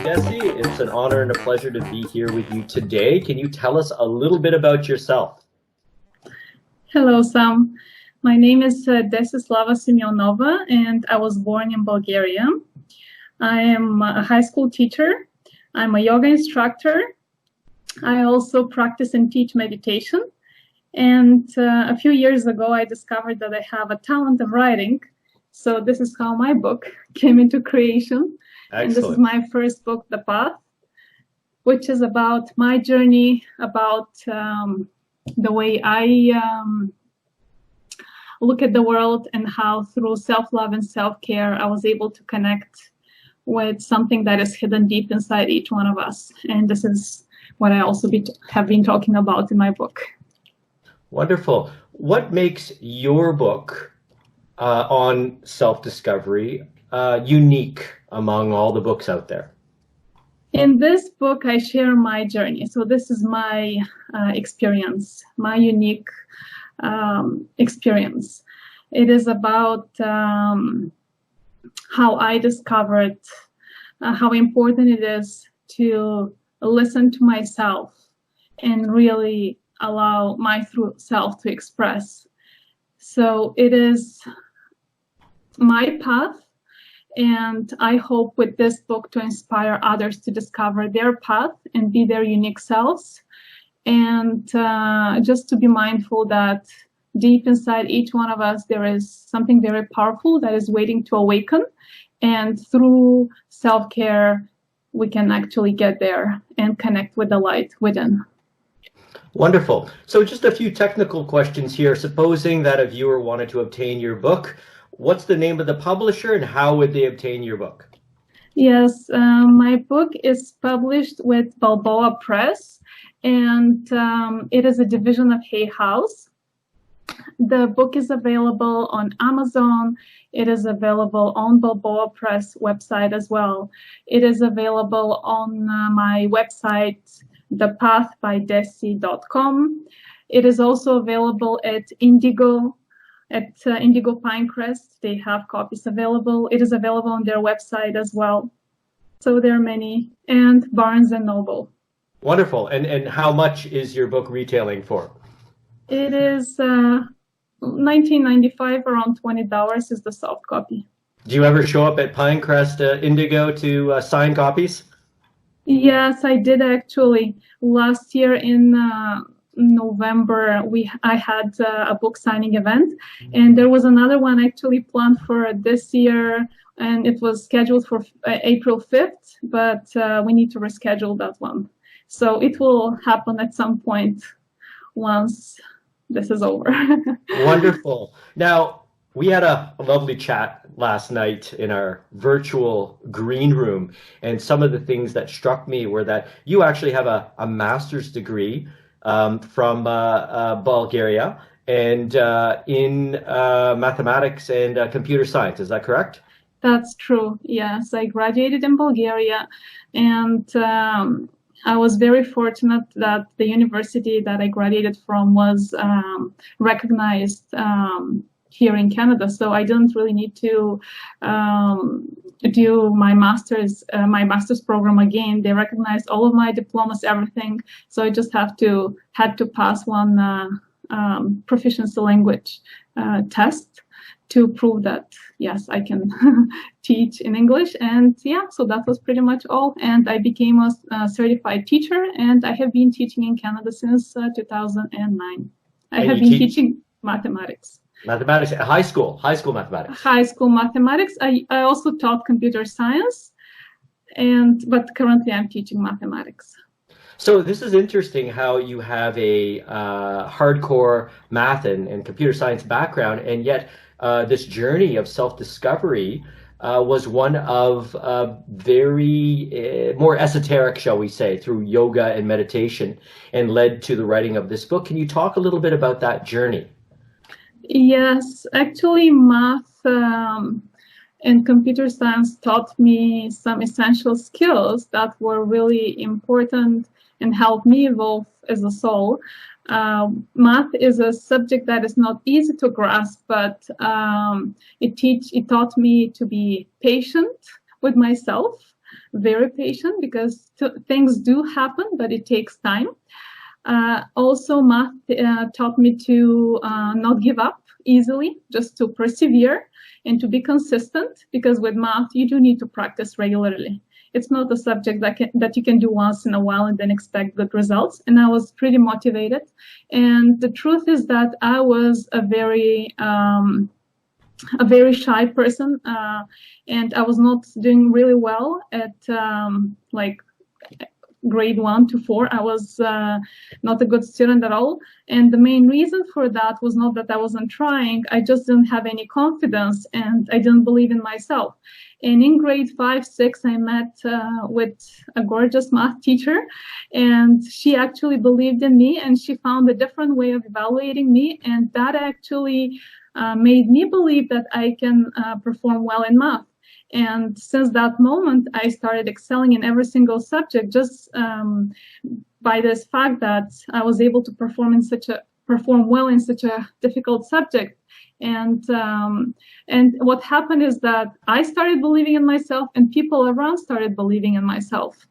Desi, it's an honor and a pleasure to be here with you today. Can you tell us a little bit about yourself? Hello, Sam. My name is Desislava Simeonova, and I was born in Bulgaria. I am a high school teacher. I'm a yoga instructor. I also practice and teach meditation. And a few years ago, I discovered that I have a talent of writing. So this is how my book came into creation. Excellent. And this is my first book, The Path, which is about my journey, about the way I look at the world and how through self-love and self-care, I was able to connect with something that is hidden deep inside each one of us. And this is what I also have been talking about in my book. Wonderful. What makes your book on self-discovery unique among all the books out there? In this book, I share my journey. So this is my experience, my unique experience. It is about how I discovered how important it is to listen to myself and really allow my true self to express. So it is my path, and I hope with this book to inspire others to discover their path and be their unique selves, and just to be mindful that deep inside each one of us there is something very powerful that is waiting to awaken, and through self-care we can actually get there and connect with the light within. Wonderful. So just a few technical questions here. Supposing that a viewer wanted to obtain your book, what's the name of the publisher and how would they obtain your book? Yes, my book is published with Balboa Press, and it is a division of Hay House. The book is available on Amazon. It is available on Balboa Press website as well. It is available on my website, thepathbydesi.com. It is also available at Indigo, at Indigo Pinecrest. They have copies available. It is available on their website as well. So there are many, and Barnes and Noble. Wonderful. And how much is your book retailing for? It is $19.95, around $20 is the soft copy. Do you ever show up at Pinecrest Indigo to sign copies? Yes, I did actually. Last year in November, I had a book signing event, and there was another one actually planned for this year, and it was scheduled for April 5th, but we need to reschedule that one. So it will happen at some point once this is over. Wonderful. Now, we had a lovely chat last night in our virtual green room, and some of the things that struck me were that you actually have a master's degree from Bulgaria and in mathematics and computer science. Is that correct? That's true. Yes, I graduated in Bulgaria, and I was very fortunate that the university that I graduated from was recognized here in Canada. So I didn't really need to do my master's program again. They recognized all of my diplomas, everything. So I just had to pass one proficiency language test to prove that, yes, I can teach in English. And yeah, so that was pretty much all. And I became a certified teacher, and I have been teaching in Canada since 2009. I have been teaching mathematics. Mathematics, high school mathematics. High school mathematics. I also taught computer science, but currently I'm teaching mathematics. So this is interesting how you have a hardcore math and computer science background, and yet this journey of self-discovery was one of very more esoteric, shall we say, through yoga and meditation, and led to the writing of this book. Can you talk a little bit about that journey? Yes, actually math and computer science taught me some essential skills that were really important and helped me evolve as a soul. Math is a subject that is not easy to grasp, but it taught me to be patient with myself, very patient, because things do happen, but it takes time. Also, math taught me to not give up easily, just to persevere and to be consistent, because with math, you do need to practice regularly. It's not a subject that you can do once in a while and then expect good results. And I was pretty motivated. And the truth is that I was a very shy person, and I was not doing really well at like grade 1 to 4. I was not a good student at all. And the main reason for that was not that I wasn't trying. I just didn't have any confidence and I didn't believe in myself. And in grade 5, 6, I met with a gorgeous math teacher, and she actually believed in me, and she found a different way of evaluating me. And that actually made me believe that I can perform well in math. And since that moment, I started excelling in every single subject, just by this fact that I was able to perform well in such a difficult subject. And what happened is that I started believing in myself, and people around started believing in myself.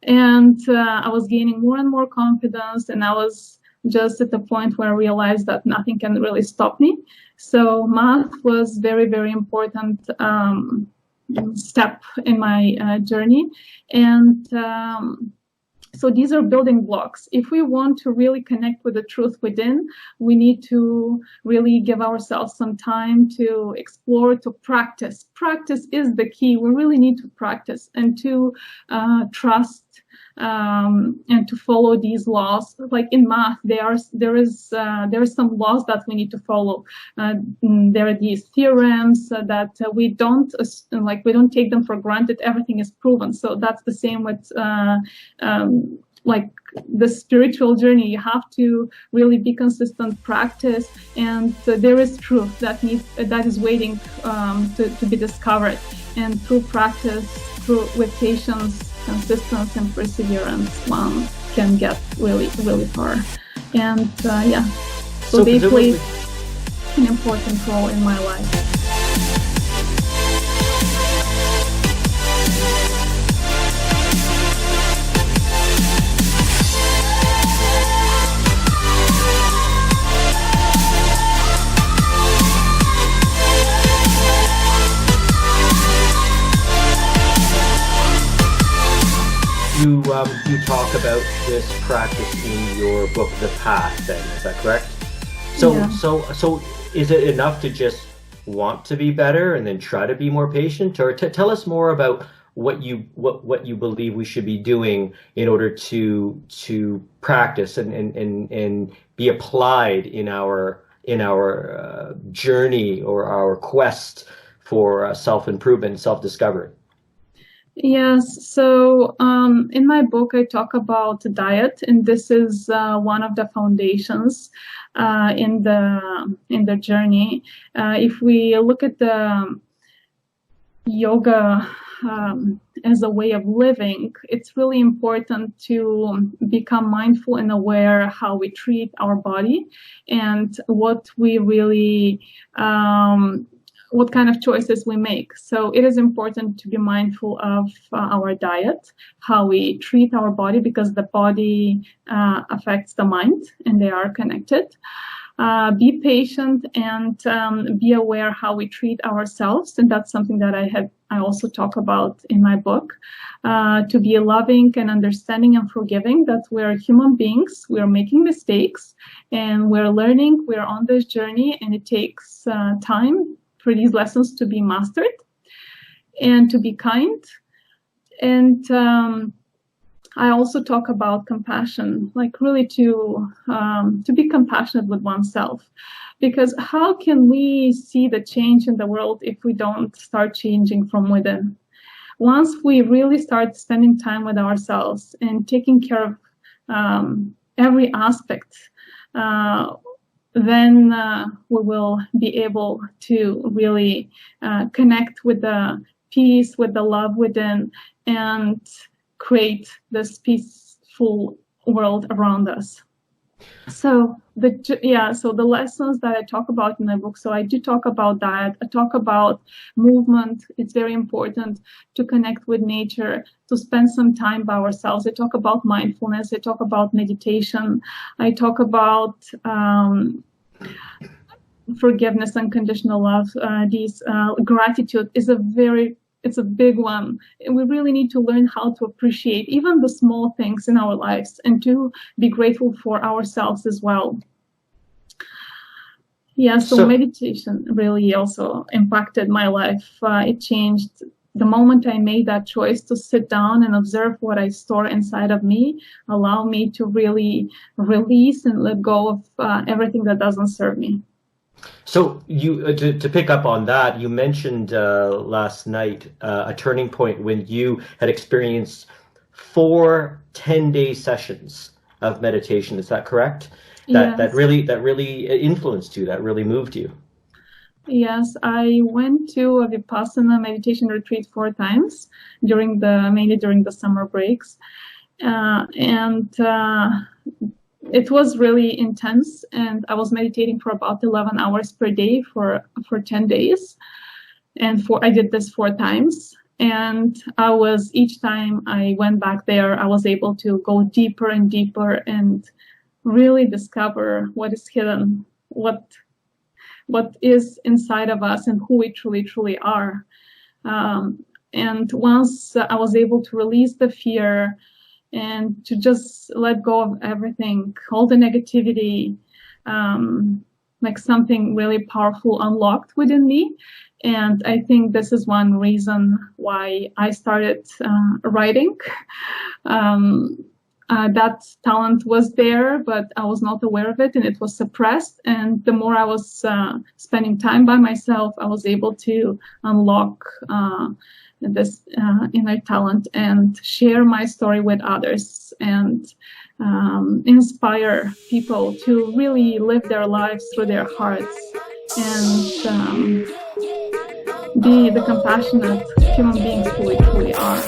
And I was gaining more and more confidence, and I was just at the point where I realized that nothing can really stop me. So math was very, very important step in my journey. And so these are building blocks. If we want to really connect with the truth within, we need to really give ourselves some time to explore, to practice. Practice is the key. We really need to practice and to trust and to follow these laws. Like in math, there is some laws that we need to follow. There are these theorems that we don't take them for granted. Everything is proven. So that's the same with like the spiritual journey. You have to really be consistent, practice, and there is truth that is waiting to be discovered. And through practice, with patience, consistency, and perseverance, one can get really, really far. And so they played an important role in my life. You talk about this practice in your book, The Path, then, is that correct? So, Yeah. so is it enough to just want to be better and then try to be more patient? Or tell us more about what you believe we should be doing in order to practice and be applied in our journey or our quest for self-improvement, self-discovery. Yes, so in my book, I talk about diet, and this is one of the foundations in the journey. If we look at the yoga as a way of living, it's really important to become mindful and aware how we treat our body and what we really what kind of choices we make. So it is important to be mindful of our diet, how we treat our body, because the body affects the mind and they are connected. Be patient and be aware how we treat ourselves. And that's something that I also talk about in my book. To be loving and understanding and forgiving, that we're human beings, we're making mistakes and we're learning, we're on this journey, and it takes time for these lessons to be mastered, and to be kind. And I also talk about compassion, like really to be compassionate with oneself, because how can we see the change in the world if we don't start changing from within? Once we really start spending time with ourselves and taking care of every aspect, then we will be able to really connect with the peace, with the love within, and create this peaceful world around us. So the lessons that I talk about in my book, so I do talk about that. I talk about movement. It's very important to connect with nature, to spend some time by ourselves. I talk about mindfulness. I talk about meditation. I talk about forgiveness, unconditional love. Gratitude is it's a big one. We really need to learn how to appreciate even the small things in our lives and to be grateful for ourselves as well. Yeah, so meditation really also impacted my life. It changed the moment I made that choice to sit down and observe what I store inside of me, allow me to really release and let go of everything that doesn't serve me. So you to pick up on that, you mentioned last night a turning point when you had experienced 4 10-day sessions of meditation. Is that correct? Yes. That really influenced you. That really moved you. Yes, I went to a Vipassana meditation retreat 4 times mainly during the summer breaks, and it was really intense. And I was meditating for about 11 hours per day for 10 days, and I did this 4 times. And each time I went back there, I was able to go deeper and deeper and really discover what is hidden, what is inside of us and who we truly, truly are. And once I was able to release the fear and to just let go of everything, all the negativity, like something really powerful unlocked within me. And I think this is one reason why I started writing. That talent was there, but I was not aware of it, and it was suppressed. And the more I was spending time by myself, I was able to unlock this inner talent and share my story with others and inspire people to really live their lives through their hearts and be the compassionate human beings who we truly are.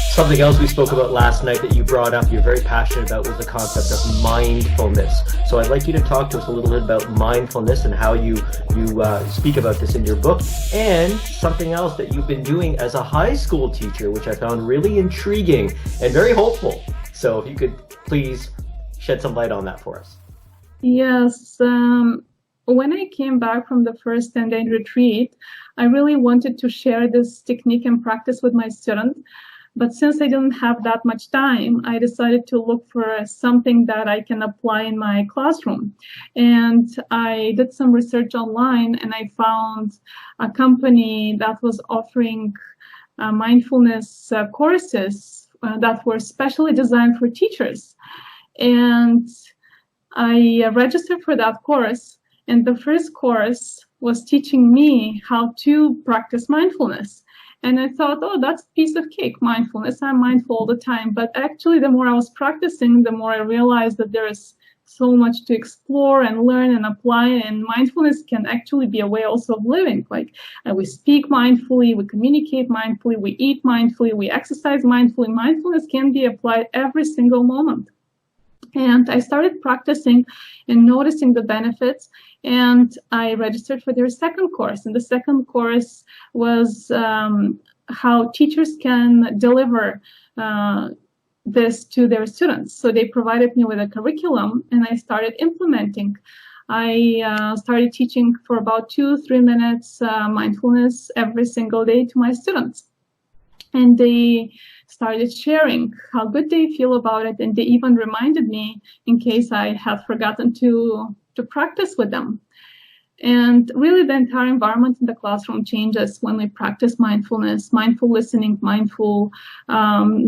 Something else we spoke about last night that you brought up, you're very passionate about, was the concept of mindfulness. So I'd like you to talk to us a little bit about mindfulness and how you speak about this in your book, and something else that you've been doing as a high school teacher, which I found really intriguing and very hopeful. So if you could please shed some light on that for us. Yes. When I came back from the first 10-day retreat, I really wanted to share this technique and practice with my students. But since I didn't have that much time, I decided to look for something that I can apply in my classroom. And I did some research online, and I found a company that was offering mindfulness courses that were specially designed for teachers. And I registered for that course, and the first course was teaching me how to practice mindfulness. And I thought, oh, that's a piece of cake, mindfulness. I'm mindful all the time. But actually, the more I was practicing, the more I realized that there is so much to explore and learn and apply. And mindfulness can actually be a way also of living. Like we speak mindfully, we communicate mindfully, we eat mindfully, we exercise mindfully. Mindfulness can be applied every single moment. And I started practicing and noticing the benefits, and I registered for their second course. And the second course was how teachers can deliver this to their students. So they provided me with a curriculum, and I started implementing. I started teaching for about 2-3 minutes mindfulness every single day to my students. And they started sharing how good they feel about it, and they even reminded me in case I had forgotten to practice with them. And really, the entire environment in the classroom changes when we practice mindfulness, mindful listening,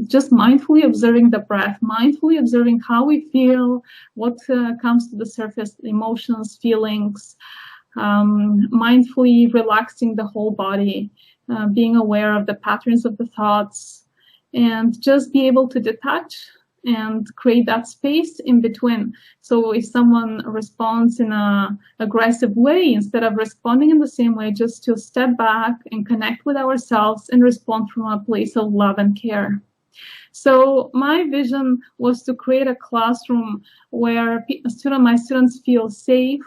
just mindfully observing the breath, mindfully observing how we feel, what comes to the surface, emotions, feelings, mindfully relaxing the whole body, being aware of the patterns of the thoughts, and just be able to detach and create that space in between. So if someone responds in an aggressive way, instead of responding in the same way, just to step back and connect with ourselves and respond from a place of love and care. So my vision was to create a classroom where my students feel safe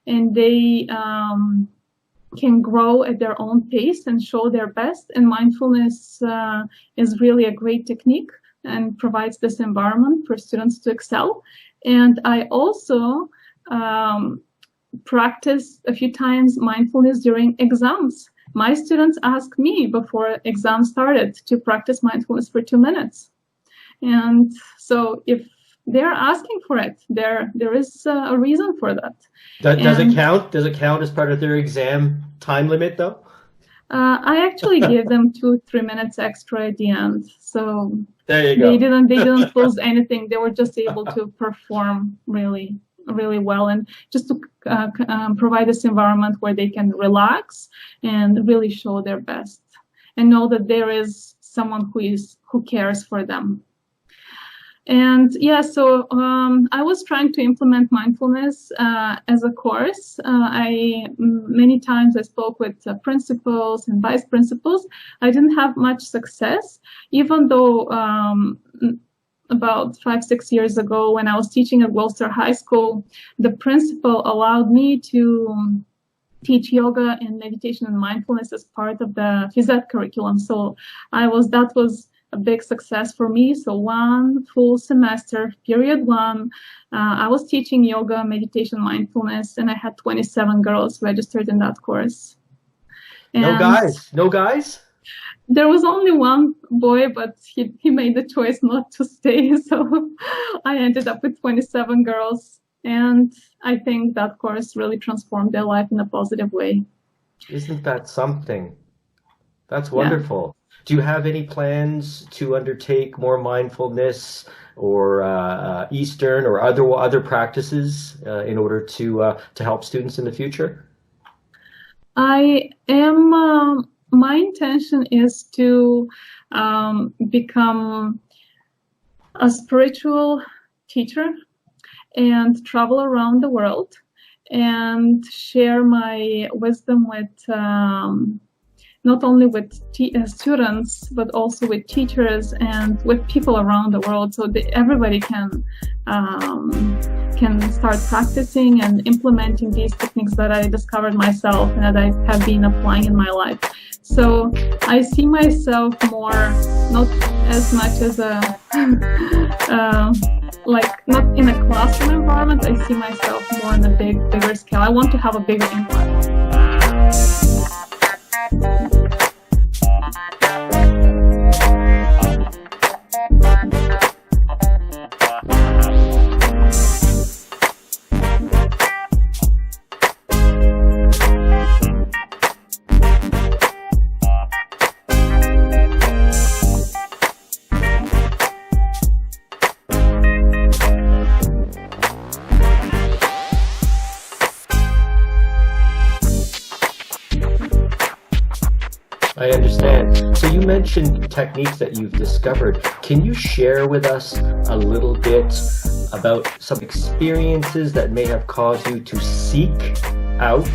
and they can grow at their own pace and show their best. And mindfulness is really a great technique and provides this environment for students to excel. And I also practice a few times mindfulness during exams. My students ask me before exam started to practice mindfulness for 2 minutes. And so if they're asking for it, there is a reason for that. Does it count? Does it count as part of their exam time limit, though? I actually gave them 2-3 minutes extra at the end, so there you go. They didn't lose anything. They were just able to perform really well, and just to provide this environment where they can relax and really show their best and know that there is someone who cares for them. And yeah, so I was trying to implement mindfulness as a course. Many times I spoke with principals and vice principals. I didn't have much success, even though about 5-6 years ago, when I was teaching at Gloucester High School, the principal allowed me to teach yoga and meditation and mindfulness as part of the phys ed curriculum. So that was a big success for me. So one full semester, period one, I was teaching yoga, meditation, mindfulness, and I had 27 girls registered in that course. And no guys? There was only one boy, but he made the choice not to stay. So I ended up with 27 girls. And I think that course really transformed their life in a positive way. Isn't that something? That's wonderful. Yeah. Do you have any plans to undertake more mindfulness or Eastern or other practices in order to help students in the future? I am. My intention is to become a spiritual teacher and travel around the world and share my wisdom with not only with students, but also with teachers and with people around the world, so that everybody can start practicing and implementing these techniques that I discovered myself and that I have been applying in my life. So I see myself more, not as much as not in a classroom environment. I see myself more on a bigger scale. I want to have a bigger impact. I understand. So you mentioned techniques that you've discovered. Can you share with us a little bit about some experiences that may have caused you to seek out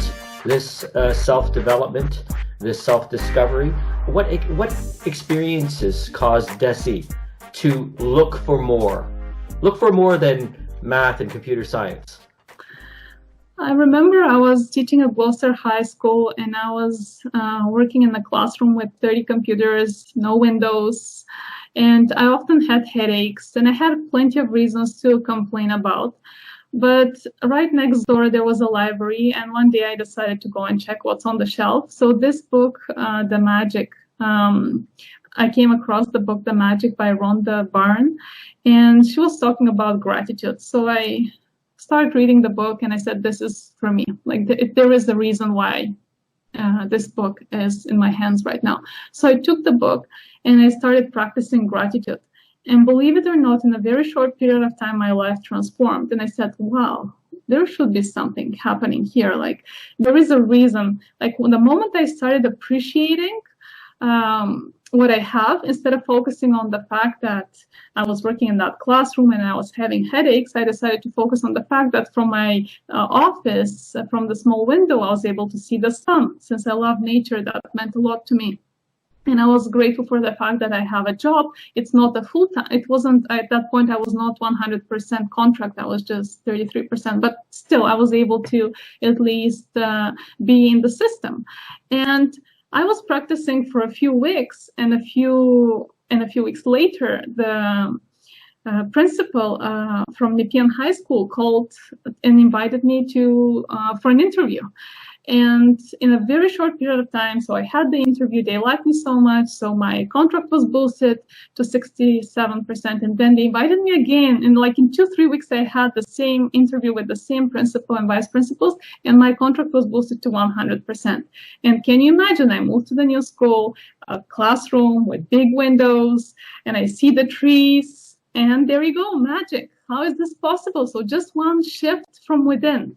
this self-development, this self-discovery? What experiences caused Desi to look for more than math and computer science? I remember I was teaching at Gloucester High School, and I was working in a classroom with 30 computers, no windows, and I often had headaches, and I had plenty of reasons to complain about. But right next door, there was a library, and one day I decided to go and check what's on the shelf. So this book, The Magic, I came across the book, The Magic by Rhonda Byrne, and she was talking about gratitude. So I started reading the book, and I said, this is for me. Like there is a reason why this book is in my hands right now. So I took the book and I started practicing gratitude. And believe it or not, in a very short period of time, my life transformed. And I said, wow, there should be something happening here. Like there is a reason. Like the moment I started appreciating what I have, instead of focusing on the fact that I was working in that classroom and I was having headaches, I decided to focus on the fact that from my office, from the small window, I was able to see the sun. Since I love nature, that meant a lot to me. And I was grateful for the fact that I have a job. It's not a full-time. It wasn't, at that point, I was not 100% contract. I was just 33%. But still, I was able to at least be in the system. And I was practicing for a few weeks, and a few weeks later, the principal from Nepean High School called and invited me to for an interview. And in a very short period of time, so I had the interview, they liked me so much, so my contract was boosted to 67%, and then they invited me again, and like in 2-3 weeks, I had the same interview with the same principal and vice principals, and my contract was boosted to 100%. And can you imagine, I moved to the new school, a classroom with big windows, and I see the trees, and there you go, magic. How is this possible? So just one shift from within,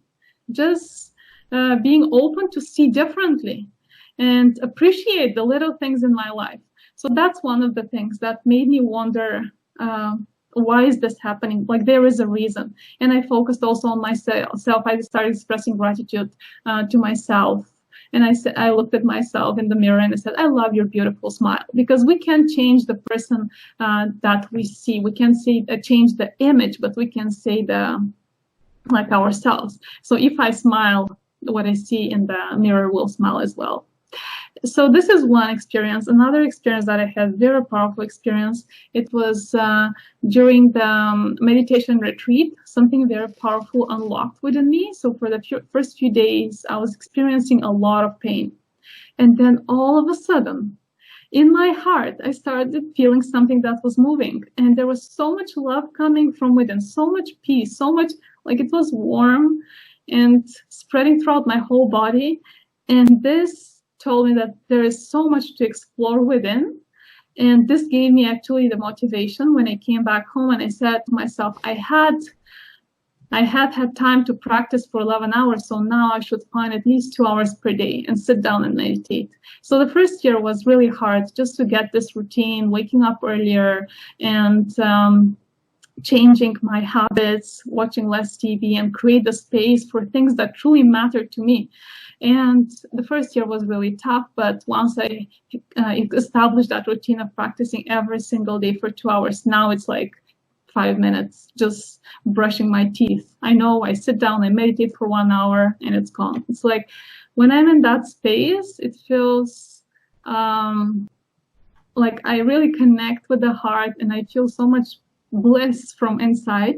just being open to see differently and appreciate the little things in my life. So that's one of the things that made me wonder, why is this happening? Like there is a reason. And I focused also on myself. I started expressing gratitude to myself. And I looked at myself in the mirror and I said, I love your beautiful smile. Because we can't change the person that we see. We can't change the image, but we can say like ourselves. So if I smile, what I see in the mirror will smile as well. So this is one experience. Another experience that I had, very powerful experience, it was during the meditation retreat. Something very powerful unlocked within me. So for the first few days, I was experiencing a lot of pain. And then all of a sudden, in my heart, I started feeling something that was moving. And there was so much love coming from within, so much peace, so much, like it was warm and spreading throughout my whole body. And this told me that there is so much to explore within. And this gave me actually the motivation when I came back home, and I said to myself, I had time to practice for 11 hours, so now I should find at least 2 hours per day and sit down and meditate. So the first year was really hard just to get this routine, waking up earlier and changing my habits, watching less TV, and create the space for things that truly matter to me. And the first year was really tough, but once I established that routine of practicing every single day for 2 hours, now it's like 5 minutes, just brushing my teeth. I know I sit down, I meditate for 1 hour, and it's gone. It's like when I'm in that space, it feels like I really connect with the heart, and I feel so much bliss from inside,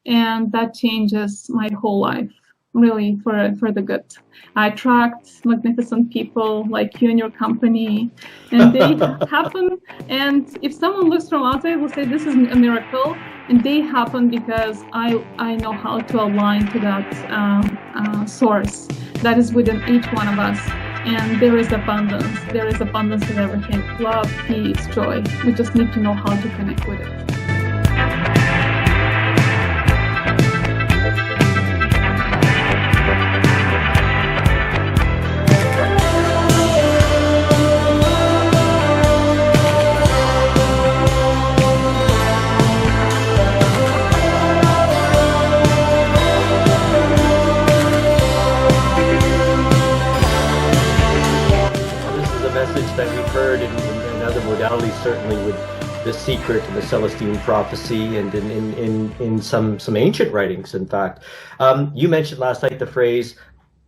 and that changes my whole life, really, for the good. I attract magnificent people like you and your company, and they happen. And if someone looks from outside, will say this is a miracle, and they happen because I know how to align to that source that is within each one of us. And there is abundance. There is abundance in everything. Love, peace, joy. We just need to know how to connect with it. That we've heard in other modalities, certainly with The Secret and the Celestine Prophecy, and in some ancient writings, in fact. You mentioned last night the phrase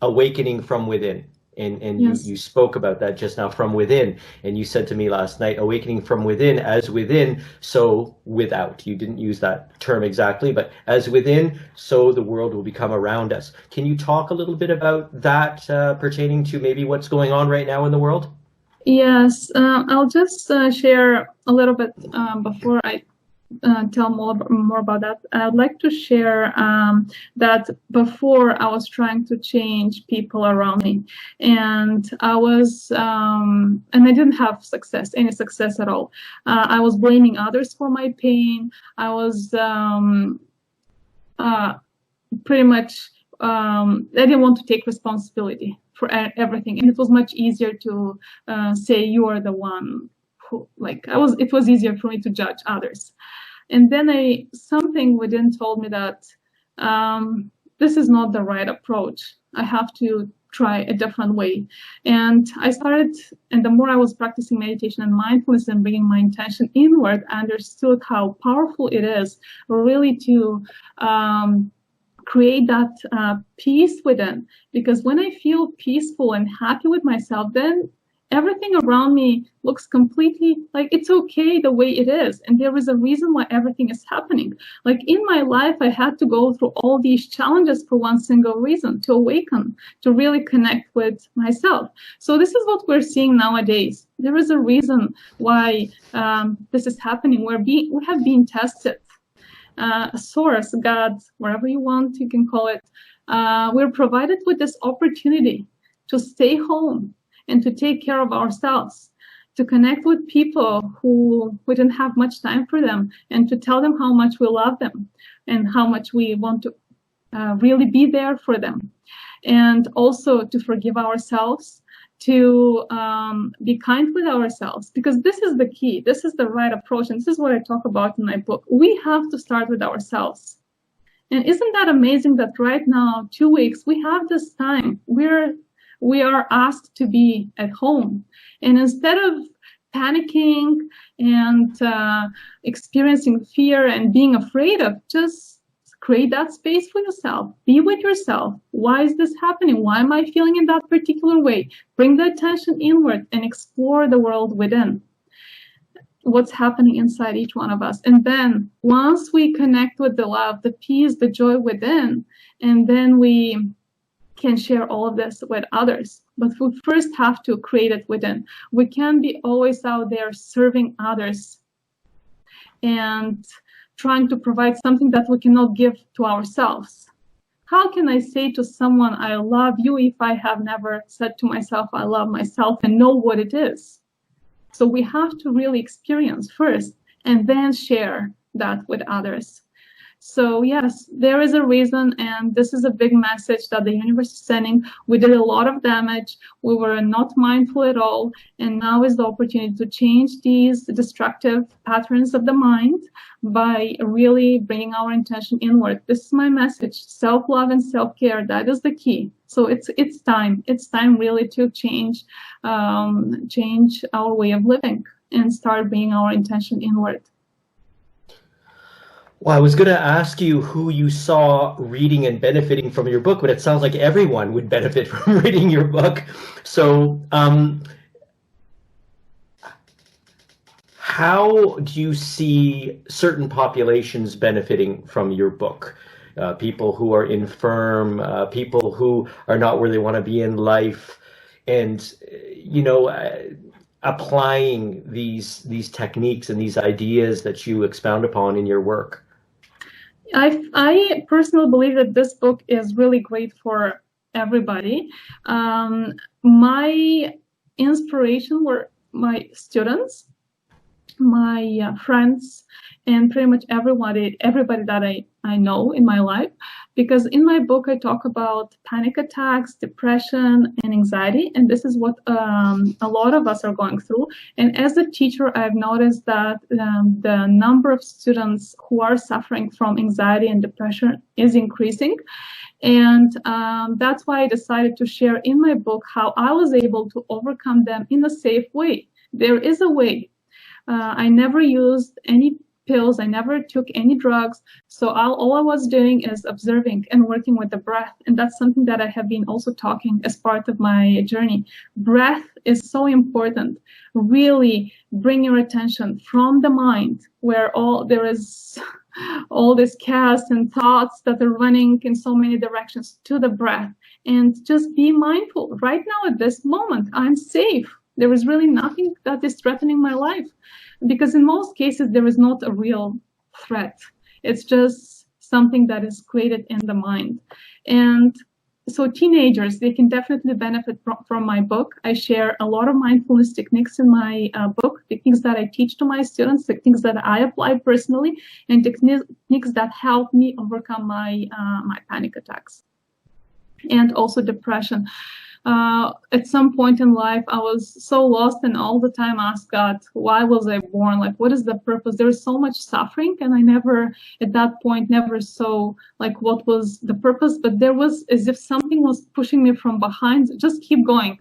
awakening from within, and yes. you spoke about that just now, from within, and you said to me last night, awakening from within, as within, so without. You didn't use that term exactly, but as within, so the world will become around us. Can you talk a little bit about that pertaining to maybe what's going on right now in the world? Yes, I'll just share a little bit before I tell more about that. I'd like to share that before I was trying to change people around me, and I was, and I didn't have any success at all. I was blaming others for my pain. I was pretty much, I didn't want to take responsibility for everything, and it was much easier to say you are the one who, like, it was easier for me to judge others. And then something within told me that this is not the right approach. I have to try a different way. And I started, and the more I was practicing meditation and mindfulness and bringing my intention inward, I understood how powerful it is really to create that peace within. Because when I feel peaceful and happy with myself, then everything around me looks completely like it's okay the way it is. And there is a reason why everything is happening. Like in my life, I had to go through all these challenges for one single reason: to awaken, to really connect with myself. So this is what we're seeing nowadays. There is a reason why this is happening. We have been tested. A source, God, whatever you want, you can call it. We're provided with this opportunity to stay home and to take care of ourselves, to connect with people who we didn't have much time for them, and to tell them how much we love them and how much we want to really be there for them. And also to forgive ourselves, to be kind with ourselves, because this is the key. This is the right approach. And this is what I talk about in my book. We have to start with ourselves. And isn't that amazing that right now, 2 weeks, we have this time. We are asked to be at home. And instead of panicking and experiencing fear and being afraid of, just create that space for yourself. Be with yourself. Why is this happening? Why am I feeling in that particular way? Bring the attention inward and explore the world within. What's happening inside each one of us. And then once we connect with the love, the peace, the joy within, and then we can share all of this with others. But we first have to create it within. We can't be always out there serving others and trying to provide something that we cannot give to ourselves. How can I say to someone, I love you, if I have never said to myself, I love myself, and know what it is? So we have to really experience first and then share that with others. So yes, there is a reason, and this is a big message that the universe is sending. We did a lot of damage. We were not mindful at all. And now is the opportunity to change these destructive patterns of the mind by really bringing our intention inward. This is my message: self-love and self-care. That is the key. So it's time. It's time really to change our way of living and start bringing our intention inward. Well, I was going to ask you who you saw reading and benefiting from your book, but it sounds like everyone would benefit from reading your book. So, how do you see certain populations benefiting from your book? People who are infirm, people who are not where they want to be in life, and, applying these techniques and these ideas that you expound upon in your work. I personally believe that this book is really great for everybody. My inspiration were my students, my friends, and pretty much everybody that I know in my life, because in my book I talk about panic attacks, depression, and anxiety, and this is what a lot of us are going through. And as a teacher, I've noticed that the number of students who are suffering from anxiety and depression is increasing. And that's why I decided to share in my book how I was able to overcome them in a safe way. There is a way. I never used any pills. I never took any drugs. So all I was doing is observing and working with the breath. And that's something that I have been also talking as part of my journey. Breath is so important. Really bring your attention from the mind, where there is all this chaos and thoughts that are running in so many directions, to the breath, and just be mindful. Right now at this moment, I'm safe. There is really nothing that is threatening my life, because in most cases there is not a real threat. It's just something that is created in the mind. And so teenagers, they can definitely benefit from my book. I share a lot of mindfulness techniques in my book, techniques that I teach to my students, techniques that I apply personally, and techniques that help me overcome my panic attacks and also depression. At some point in life, I was so lost and all the time asked God, why was I born? Like, what is the purpose? There is so much suffering. And I never, at that point, never saw like what was the purpose, but there was as if something was pushing me from behind. Just keep going,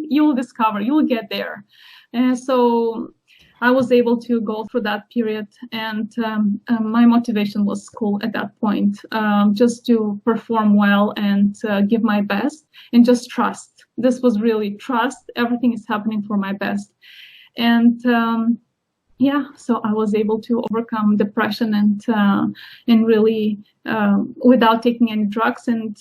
you will discover, you will get there. And so I was able to go through that period, and my motivation was school at that point, just to perform well and give my best and just trust. This was really trust. Everything is happening for my best. And yeah, so I was able to overcome depression and really without taking any drugs, and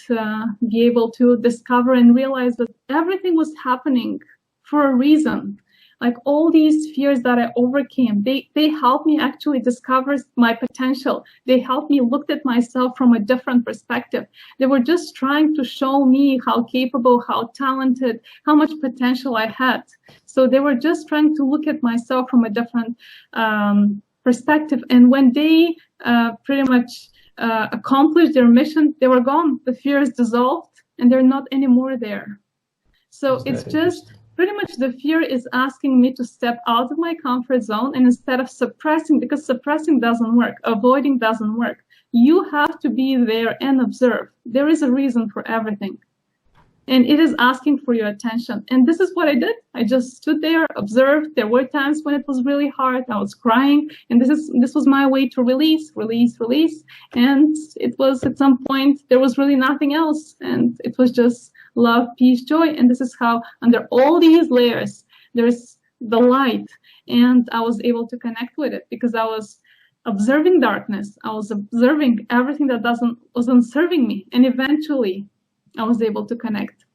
be able to discover and realize that everything was happening for a reason. Like all these fears that I overcame, they helped me actually discover my potential. They helped me look at myself from a different perspective. They were just trying to show me how capable, how talented, how much potential I had. So they were just trying to look at myself from a different perspective. And when they pretty much accomplished their mission, they were gone. The fears dissolved and they're not anymore there. So it's just pretty much the fear is asking me to step out of my comfort zone, and instead of suppressing, because suppressing doesn't work, avoiding doesn't work. You have to be there and observe. There is a reason for everything. And it is asking for your attention. And this is what I did. I just stood there, observed. There were times when it was really hard. I was crying. And this was my way to release. And it was at some point, there was really nothing else. And it was just love, peace, joy. And this is how, under all these layers, there's the light. And I was able to connect with it because I was observing darkness. I was observing everything that wasn't serving me. And eventually, I was able to connect.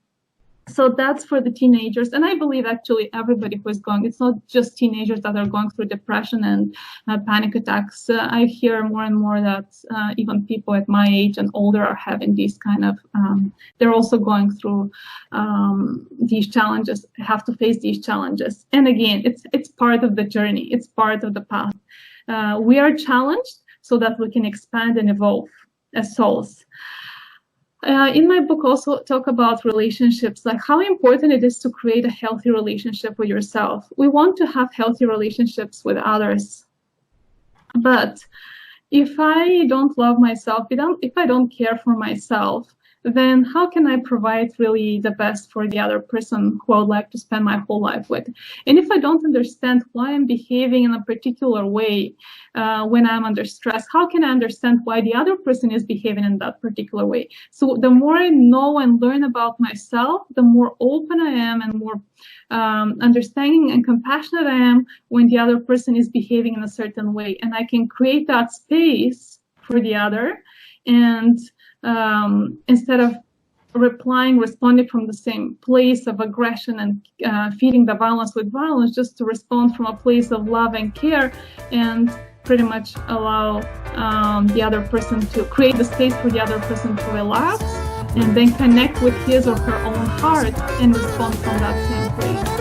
So that's for the teenagers. And I believe actually everybody who is going, it's not just teenagers that are going through depression and panic attacks. I hear more and more that even people at my age and older are having these kind of, they're also going through these challenges, have to face these challenges. And again, it's part of the journey. It's part of the path. We are challenged so that we can expand and evolve as souls. In my book, also talk about relationships, like how important it is to create a healthy relationship with yourself. We want to have healthy relationships with others. But if I don't love myself, if I don't care for myself, then how can I provide really the best for the other person who I would like to spend my whole life with? And if I don't understand why I'm behaving in a particular way when I'm under stress, how can I understand why the other person is behaving in that particular way? So the more I know and learn about myself, the more open I am and more understanding and compassionate I am when the other person is behaving in a certain way. And I can create that space for the other, and instead of responding from the same place of aggression and feeding the violence with violence, just to respond from a place of love and care, and pretty much allow the other person to create the space for the other person to relax and then connect with his or her own heart and respond from that same place.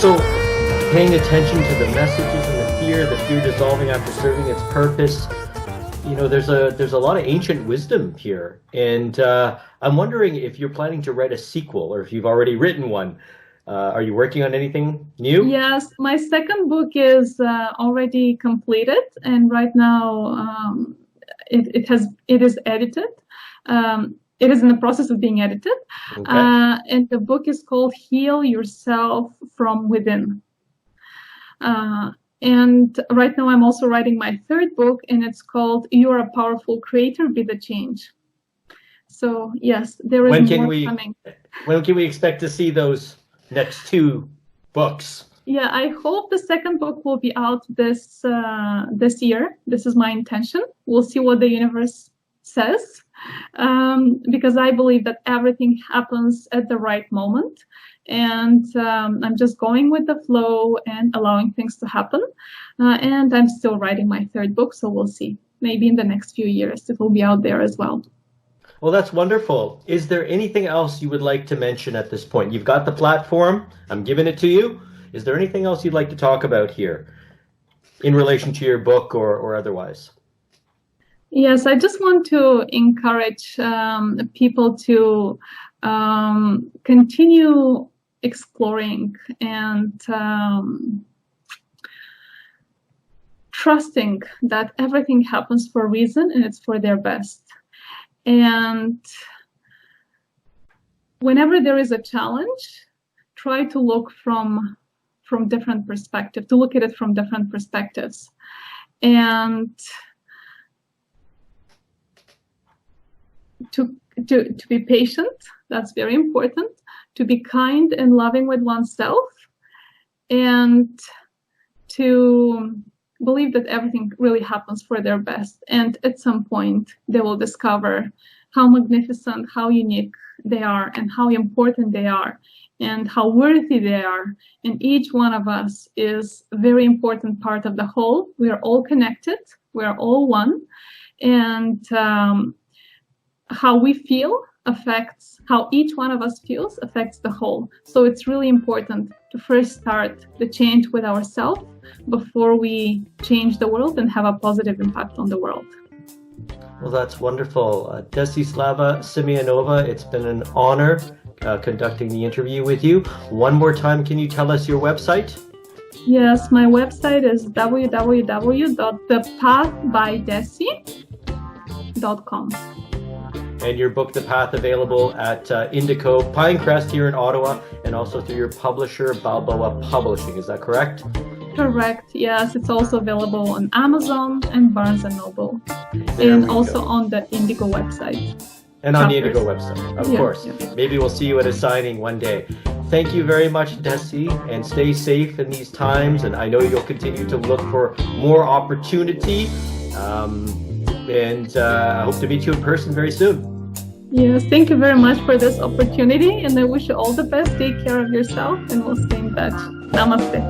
So, paying attention to the messages and the fear dissolving after serving its purpose. You know, there's a lot of ancient wisdom here, and I'm wondering if you're planning to write a sequel, or if you've already written one. Are you working on anything new? Yes, my second book is already completed, and right now it is edited. It is in the process of being edited. Okay. And the book is called Heal Yourself from Within. And right now I'm also writing my third book, and it's called You're a Powerful Creator, Be the Change. So yes, there is more coming. When can we expect to see those next two books? Yeah, I hope the second book will be out this year. This is my intention. We'll see what the universe says, because I believe that everything happens at the right moment, and I'm just going with the flow and allowing things to happen. And I'm still writing my third book, so we'll see. Maybe in the next few years it will be out there as well. Well, that's wonderful. Is there anything else you would like to mention at this point? You've got the platform. I'm giving it to you. Is there anything else you'd like to talk about here in relation to your book or otherwise? Yes, I just want to encourage people to continue exploring and trusting that everything happens for a reason and it's for their best. And whenever there is a challenge, try to look from different perspectives, to look at it from different perspectives. And to be patient, that's very important, to be kind and loving with oneself, and to believe that everything really happens for their best. And at some point, they will discover how magnificent, how unique they are, and how important they are, and how worthy they are. And each one of us is a very important part of the whole. We are all connected. We are all one. And how we feel affects, how each one of us feels affects the whole. So it's really important to first start the change with ourselves before we change the world and have a positive impact on the world. Well, that's wonderful. Desislava Simeonova, it's been an honor conducting the interview with you. One more time, can you tell us your website? Yes, my website is www.thepathbydesi.com. And your book, The Path, available at Indico Pinecrest here in Ottawa, and also through your publisher, Balboa Publishing. Is that correct? Correct. Yes, it's also available on Amazon and Barnes & Noble, and also on the Indigo website. And on the Indigo website, of course. Yeah. Maybe we'll see you at a signing one day. Thank you very much, Desi, and stay safe in these times. And I know you'll continue to look for more opportunity. And I hope to meet you in person very soon. Yes, thank you very much for this opportunity, and I wish you all the best. Take care of yourself, and we'll stay in touch. Namaste.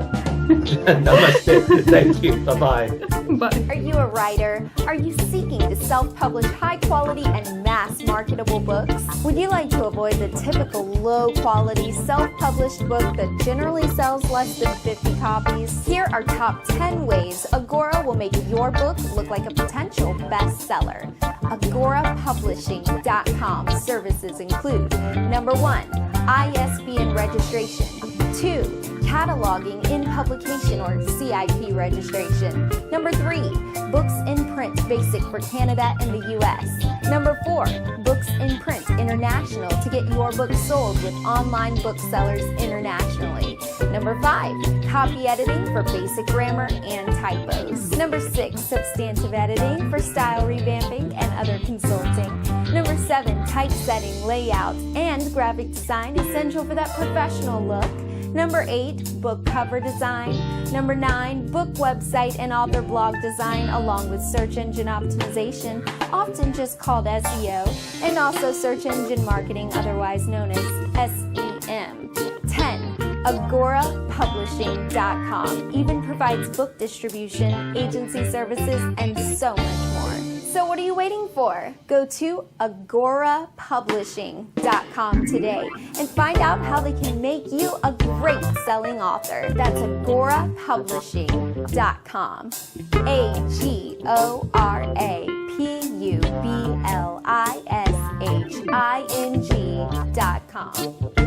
Namaste. Thank you. Bye-bye. Bye. Are you a writer? Are you seeking to self-publish high-quality and mass-marketable books? Would you like to avoid the typical low-quality self-published book that generally sells less than 50 copies? Here are top 10 ways Agora will make your book look like a potential bestseller. AgoraPublishing.com services include: number 1, ISBN registration; 2, cataloging in publication or CIP registration; number 3, books in print basic for Canada and the US; number 4, books in print international to get your book sold with online booksellers internationally; number 5, copy editing for basic grammar and typos; number 6, substantive editing for style revamping and other consulting; number 7, typesetting, layout, and graphic design essential for that professional look; number 8, book cover design; number 9, book website and author blog design along with search engine optimization, often just called SEO, and also search engine marketing, otherwise known as SEM. 10, AgoraPublishing.com even provides book distribution, agency services, and so much more. So what are you waiting for? Go to AgoraPublishing.com today and find out how they can make you a great selling author. That's AgoraPublishing.com. AgoraPublishing.com.